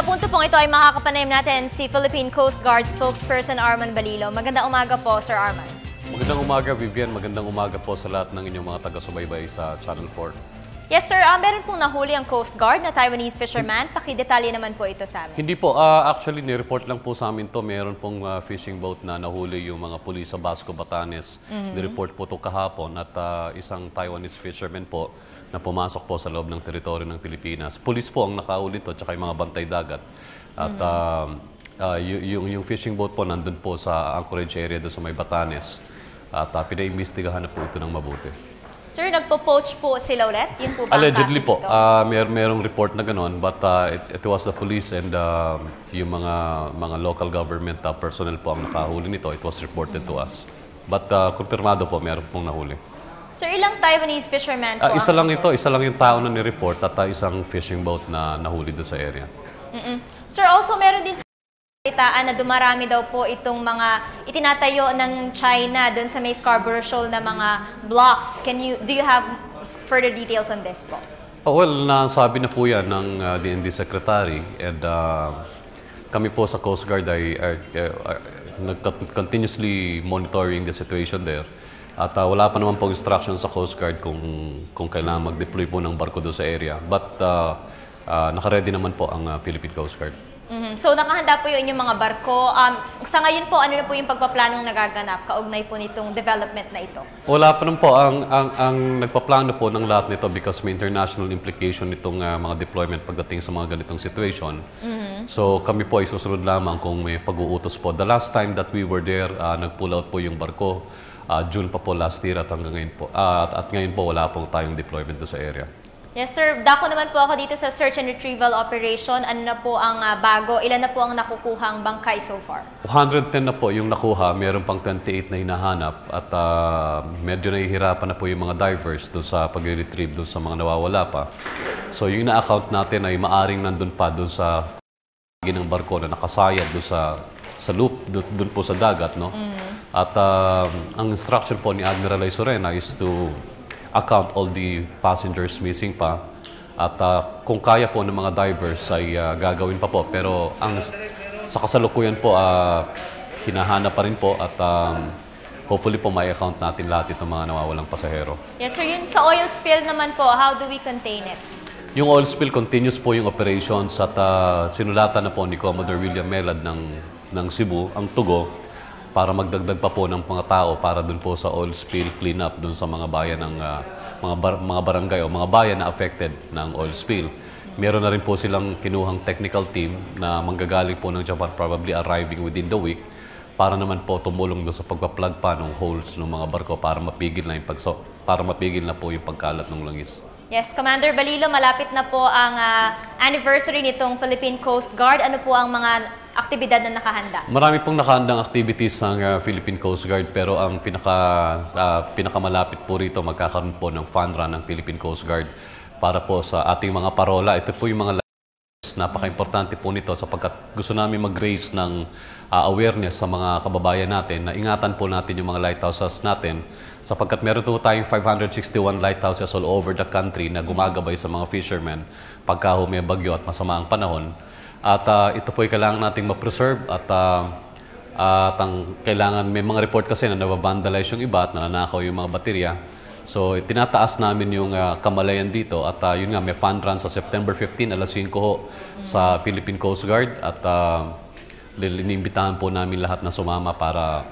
Sa punto pong ito ay makakapanayam natin si Philippine Coast Guard spokesperson Arman Balilo. Magandang umaga po, Sir Arman. Magandang umaga, Vivian. Magandang umaga po sa lahat ng inyong mga taga-subaybay sa Channel 4. Yes, sir. Meron pong nahuli ang Coast Guard na Taiwanese fisherman. Pakidetalye naman po ito sa amin. Hindi po. Actually, ni-report lang po sa amin to. Meron pong fishing boat na nahuli yung mga pulis sa Basco, Batanes. Ni-report po to kahapon at isang Taiwanese fisherman po na pumasok po sa loob ng teritoryo ng Pilipinas. Pulis po ang nakahuli to, tsaka yung mga bantay dagat. At yung fishing boat po nandun po sa anchorage area doon sa may Batanes. At pinaimbestigahan na po ito ng mabuti. Sir, nagpo-poach po sila ulit? Yun po ba Allegedly ang po. dito? Merong report na gano'n, but it was the police and yung mga local government personnel po ang nakahuli nito. It was reported to us. But kumpirmado po, meron pong nahuli. Sir, ilang Taiwanese fishermen po Isa lang ito. Isa lang yung tao na ni-report at isang fishing boat na nahuli doon sa area. Sir, also meron din na dumarami daw po itong mga itinatayo ng China doon sa may Scarborough Shoal na mga blocks. Do you have further details on this po? Well, nasabi na po yan ng DND Secretary and kami po sa Coast Guard ay continuously monitoring the situation there. At wala pa naman po instruction sa Coast Guard kung kailangan mag-deploy po ng barko doon sa area. But naka-ready naman po ang Philippine Coast Guard. So nakahanda po yung inyong mga barko. Sa ngayon po, ano na po yung pagpaplanong nagaganap kaugnay po nitong development na ito? Wala pa naman po. Ang nagpaplano po ng lahat nito because may international implication nitong mga deployment pagdating sa mga ganitong situation. So kami po ay susunod lamang kung may pag-uutos po. The last time that we were there, nag-pull out po yung barko. June pa po last year at hanggang ngayon po. At ngayon po wala pong tayong deployment doon sa area. Yes, sir. Dako naman po ako dito sa search and retrieval operation. Ano na po ang bago? Ilan na po ang nakukuhang bangkay so far? 110 na po yung nakuha. Meron pang 28 na hinahanap. At medyo nahihirapan na po yung mga divers doon sa pag-retrieve doon sa mga nawawala pa. So yung na-account natin ay maaring nandun pa doon sa ng barko na nakasayad doon sa loop, doon po sa dagat. No? At ang instruction po ni Admiral Isorena is to account all the passengers missing pa. At kung kaya po ng mga divers ay gagawin pa po. Pero sa kasalukuyan po, hinahanap pa rin po at hopefully po may account natin lahat itong mga nawawalang pasahero. Yes, sir. Yun sa oil spill naman po, how do we contain it? Yung oil spill, continuous po yung operations at sinulatan na po ni Commodore William Melad ng Cebu, ang tugo, para magdagdag pa po ng mga tao para dun po sa oil spill cleanup dun sa mga bayan ng mga barangay o mga bayan na affected ng oil spill. Meron na rin po silang kinuhang technical team na manggagaling po ng Japan, probably arriving within the week, para naman po tumulong dun sa pagpa-plug pa ng holes ng mga barko para mapigil na po yung pagkalat ng langis. Yes, Commander Balilo, malapit na po ang anniversary nitong Philippine Coast Guard. Ano po ang mga aktibidad na nakahanda? Marami pong nakahandang activities ng Philippine Coast Guard pero ang pinakamalapit po rito magkakaroon po ng fun run ng Philippine Coast Guard para po sa ating mga parola. Ito po yung mga napaka-importante po nito sapagkat gusto namin mag-raise ng awareness sa mga kababayan natin na ingatan po natin yung mga lighthouses natin sapagkat meron po tayong 561 lighthouses all over the country na gumagabay sa mga fishermen pagka may bagyo at masama ang panahon. At ito po ay kailangan nating ma-preserve at kailangan may mga report kasi na nababandalize yung iba at nananakaw yung mga baterya. So, tinataas namin yung kamalayan dito at yun nga, may fun run sa September 15, alas 5 ho, sa Philippine Coast Guard at linimbitahan po namin lahat na sumama para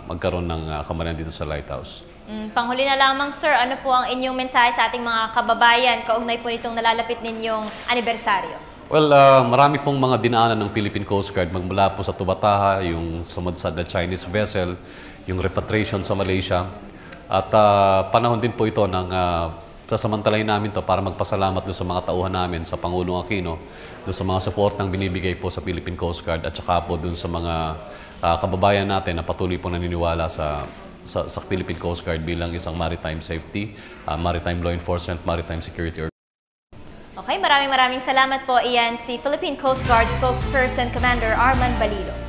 magkaroon ng kamalayan dito sa lighthouse. Panghuli na lamang, sir, ano po ang inyong mensahe sa ating mga kababayan kaugnay po nitong nalalapit ninyong anibersaryo? Well, marami pong mga dinaanan ng Philippine Coast Guard magmula po sa Tubataha, yung sumudsad na Chinese vessel, yung repatriation sa Malaysia. At panahon din po ito ng sasamantalayin namin to para magpasalamat doon sa mga tauhan namin sa Pangulong Aquino, doon sa mga suportang binibigay po sa Philippine Coast Guard at saka po doon sa mga kababayan natin na patuloy po naniniwala sa Philippine Coast Guard bilang isang maritime safety, maritime law enforcement, maritime security. Okay, maraming salamat po. Iyan si Philippine Coast Guard spokesperson Commander Arman Balilo.